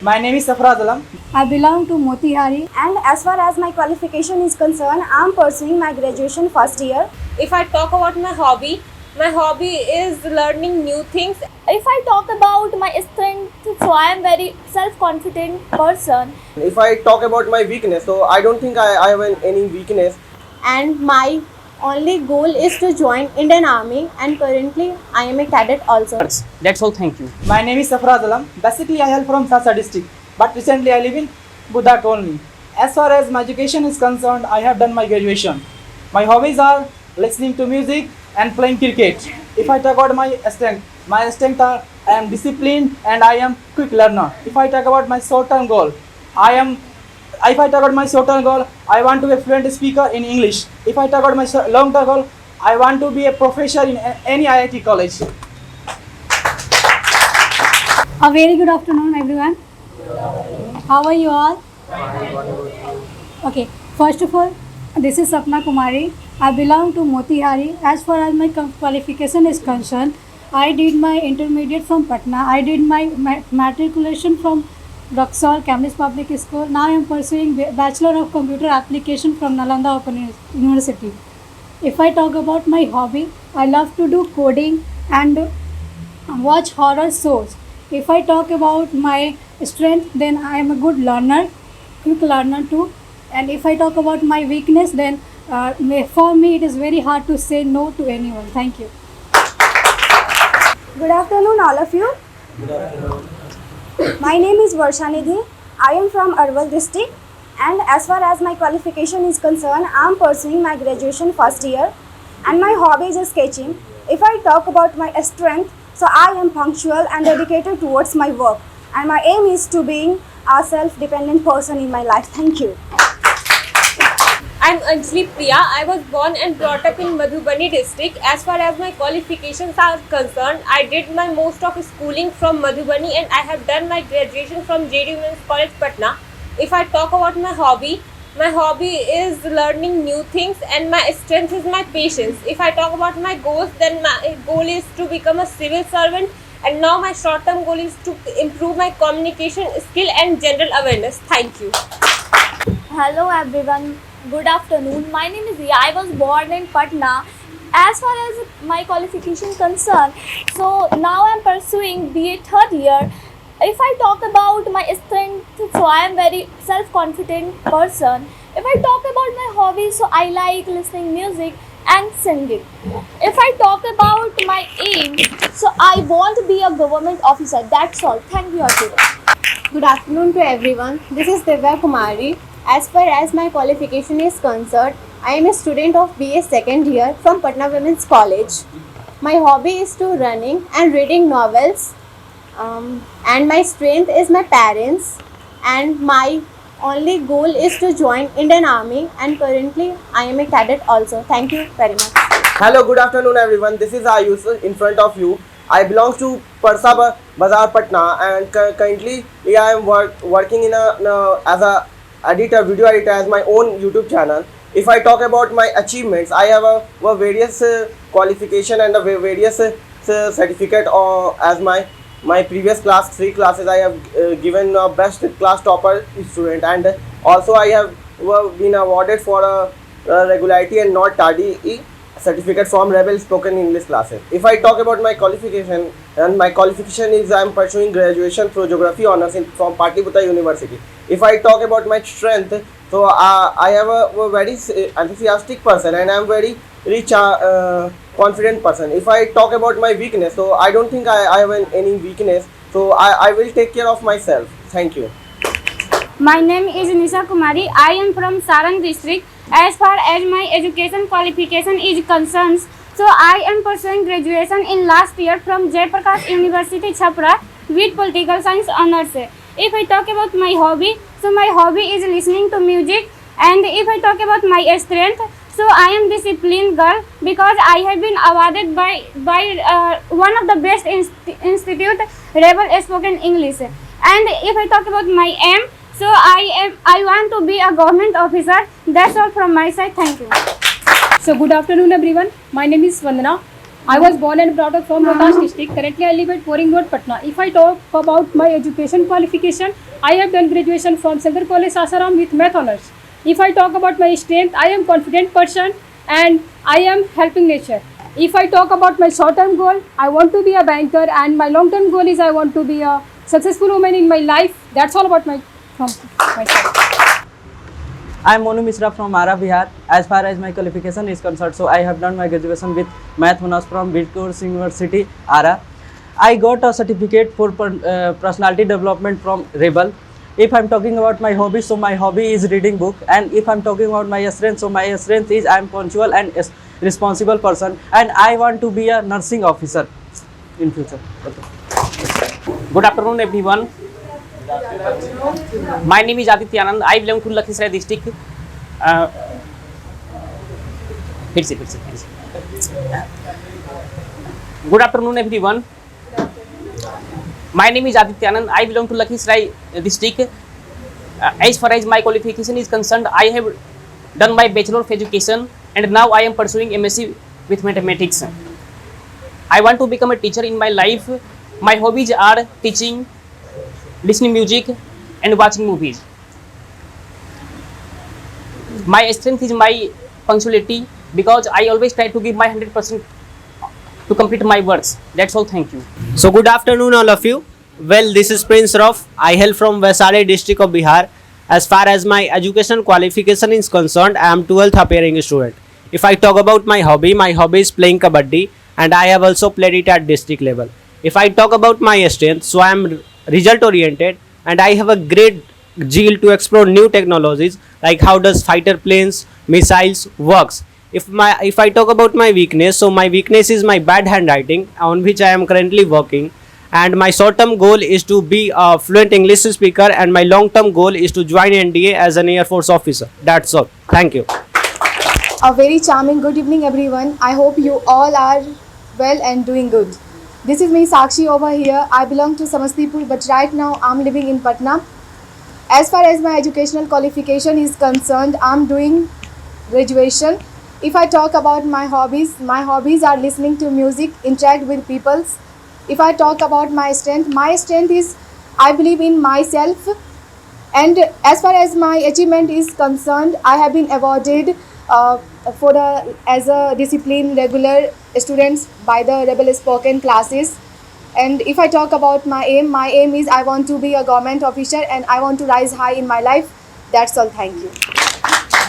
My name is Safraz Alam. I belong to Motihari. And as far as my qualification is concerned, I am pursuing my graduation first year. If I talk about my hobby is learning new things. If I talk about my strength, so I am very self-confident person. If I talk about my weakness, so I don't think I have any weakness. And my only goal is to join Indian Army, and currently I am a cadet also. That's all, thank you. My name is Safraz Alam. Basically, I hail from Sasa district, but recently I live in Budak only. As far as my education is concerned, I have done my graduation. My hobbies are listening to music and playing cricket. If I talk about my strength are I am disciplined and I am quick learner. If I talk about my short-term goal, I want to be a fluent speaker in English. If I talk about my long-term goal, I want to be a professor in any IIT college. A very good afternoon, everyone. How are you all? Okay, first of all, this is Sapna Kumari. I belong to Motihari. As far as my qualification is concerned, I did my intermediate from Patna. I did my matriculation from Raxol, Cambridge Public School. Now I am pursuing Bachelor of Computer Application from Nalanda Open University. If I talk about my hobby, I love to do coding and watch horror shows. If I talk about my strength, then I am a good learner, quick learner too. And if I talk about my weakness, then for me it is very hard to say no to anyone. Thank you. Good afternoon, all of you. My name is Varshanidhi. I am from Arwal district, and as far as my qualification is concerned, I am pursuing my graduation first year, and my hobby is sketching. If I talk about my strength, so I am punctual and dedicated towards my work, and my aim is to being a self-dependent person in my life. Thank you. I'm Anjali Priya. I was born and brought up in Madhubani district. As far as my qualifications are concerned, I did my most of schooling from Madhubani and I have done my graduation from JD Women's College Patna. If I talk about my hobby is learning new things and my strength is my patience. If I talk about my goals, then my goal is to become a civil servant, and now my short-term goal is to improve my communication skill and general awareness. Thank you. Hello everyone, good afternoon. My name is Riya. I was born in Patna. As far as my qualification concerned, so now I am pursuing BA third year. If I talk about my strength, so I am very self-confident person. If I talk about my hobbies, so I like listening music and singing. If I talk about my aim, so I want to be a government officer. That's all. Thank you, Archita. Good afternoon to everyone. This is Divya Kumari. As far as my qualification is concerned, I am a student of BA second year from Patna Women's College. My hobby is to running and reading novels. And my strength is my parents, and my only goal is to join Indian Army, and currently I am a cadet also. Thank you very much. Hello, good afternoon everyone. This is Ayush in front of you. I belong to Parsa Bazar Patna, and currently I am working in as a video editor as my own YouTube channel. If I talk about my achievements, I have a various qualification and a various certificate as my previous class 3 classes. I have given best class topper student, and also I have been awarded for a regularity and not tardy certificate from Rebel Spoken English classes. If I talk about my qualification, and my qualification is I am pursuing graduation through geography honors from Patliputra University. If I talk about my strength, so I have a very enthusiastic person and I am very rich confident person. If I talk about my weakness, so I don't think I have any weakness, so I will take care of myself. Thank you. My name is Nisha Kumari. I am from Sarang district. As far as my education qualification is concerned, so I am pursuing graduation in last year from Jayaprakash University, Chhapra, with political science honors. If I talk about my hobby, so my hobby is listening to music, and if I talk about my strength, so I am disciplined girl because I have been awarded by one of the best institute, Rebel Spoken English. And if I talk about my aim, so I want to be a government officer. That's all from my side. Thank you. So good afternoon everyone. My name is Vandana. I was born and brought up from Rohtas district. Currently, I live at Boring Road, Patna. If I talk about my education qualification, I have done graduation from Center College, Sasaram with math honors. If I talk about my strength, I am confident person and I am helping nature. If I talk about my short-term goal, I want to be a banker, and my long-term goal is I want to be a successful woman in my life. That's all about myself. I am Monu Mishra from Ara, Bihar. As far as my qualification is concerned, so I have done my graduation with math honors from Bihar University, Ara. I got a certificate for personality development from Rebel. If I am talking about my hobby, so my hobby is reading book. And if I am talking about my strength, so my strength is I am punctual and responsible person, and I want to be a nursing officer in future. Okay. Good afternoon, everyone. My name is Aditya Anand. I belong to Lakhinsrai district. Good afternoon, everyone. My name is Aditya Anand. I belong to Lakhinsrai district. As far as my qualification is concerned, I have done my Bachelor of Education, and now I am pursuing MSc with Mathematics. I want to become a teacher in my life. My hobbies are teaching, listening music, and watching movies. My strength is my punctuality, because I always try to give my 100% to complete my works. That's all. Thank you. So good afternoon, all of you. Well, this is Prince Rauf. I hail from Vaisali district of Bihar. As far as my education qualification is concerned, I am 12th appearing student. If I talk about my hobby is playing kabaddi, and I have also played it at district level. If I talk about my strength, so I am result oriented, and I have a great zeal to explore new technologies, like how does fighter planes, missiles works. If I talk about my weakness, so my weakness is my bad handwriting, on which I am currently working. And my short-term goal is to be a fluent English speaker, and my long-term goal is to join NDA as an Air Force officer. That's all. Thank you. A very charming good evening, everyone. I hope you all are well and doing good. This is me, Sakshi, over here. I belong to Samastipur, but right now I'm living in Patna. As far as my educational qualification is concerned, I'm doing graduation. If I talk about my hobbies are listening to music, interact with people. If I talk about my strength is I believe in myself. And as far as my achievement is concerned, I have been awarded as a discipline regular students by the Rebel Spoken classes. And if I talk about my aim is I want to be a government officer, and I want to rise high in my life. That's all. Thank you.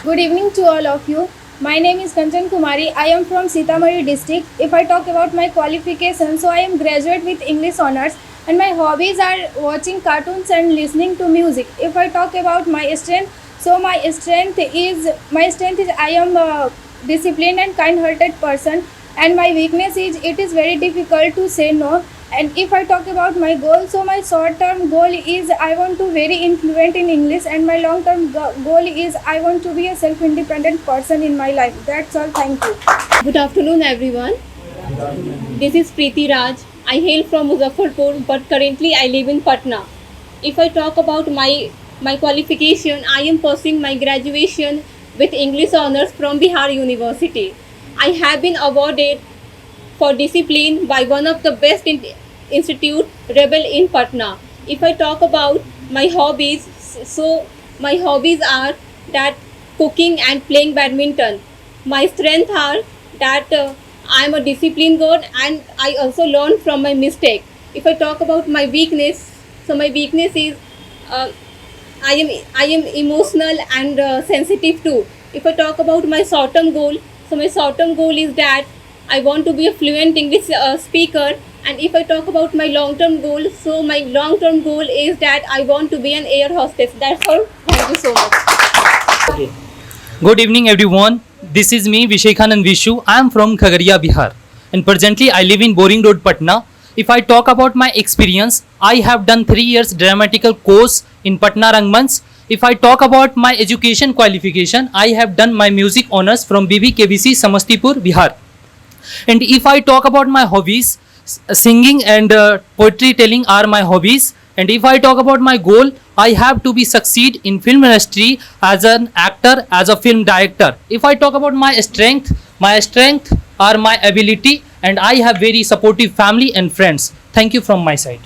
Good evening to all of you. My name is Kanchan Kumari. I am from Sitamarhi district. If I talk about my qualifications, so I am graduate with English honors, and my hobbies are watching cartoons and listening to music. If I talk about my strength, so my strength is I am a disciplined and kind-hearted person, and my weakness is it is very difficult to say no. And if I talk about my goal, so my short-term goal is I want to very influent in English, and my long-term goal is I want to be a self-independent person in my life. That's all. Thank you. Good afternoon, everyone. This is Preeti Raj. I hail from Muzaffarpur, but currently I live in Patna. If I talk about my qualification, I am pursuing my graduation with English honors from Bihar University. I have been awarded for discipline by one of the best institute, Rebel in Patna. If I talk about my hobbies, so my hobbies are that cooking and playing badminton. My strengths are that I am a disciplined girl, and I also learn from my mistake. If I talk about my weakness, so my weakness is I am emotional and sensitive too. If I talk about my short-term goal, so my short-term goal is that I want to be a fluent English speaker. And if I talk about my long-term goal, so my long-term goal is that I want to be an air hostess. That's all. Thank you so much. Okay. Good evening, everyone. This is me, Vishekhanand Vishu. I am from Khagaria, Bihar, and presently I live in Boring Road, Patna. If I talk about my experience, I have done 3 years dramatical course in Patna Rangmanch. If I talk about my education qualification, I have done my music honors from BBKBC Samastipur, Bihar. And if I talk about my hobbies, singing and poetry telling are my hobbies. And if I talk about my goal, I have to be succeed in film industry as an actor, as a film director. If I talk about my strength are my ability and I have very supportive family and friends. Thank you from my side.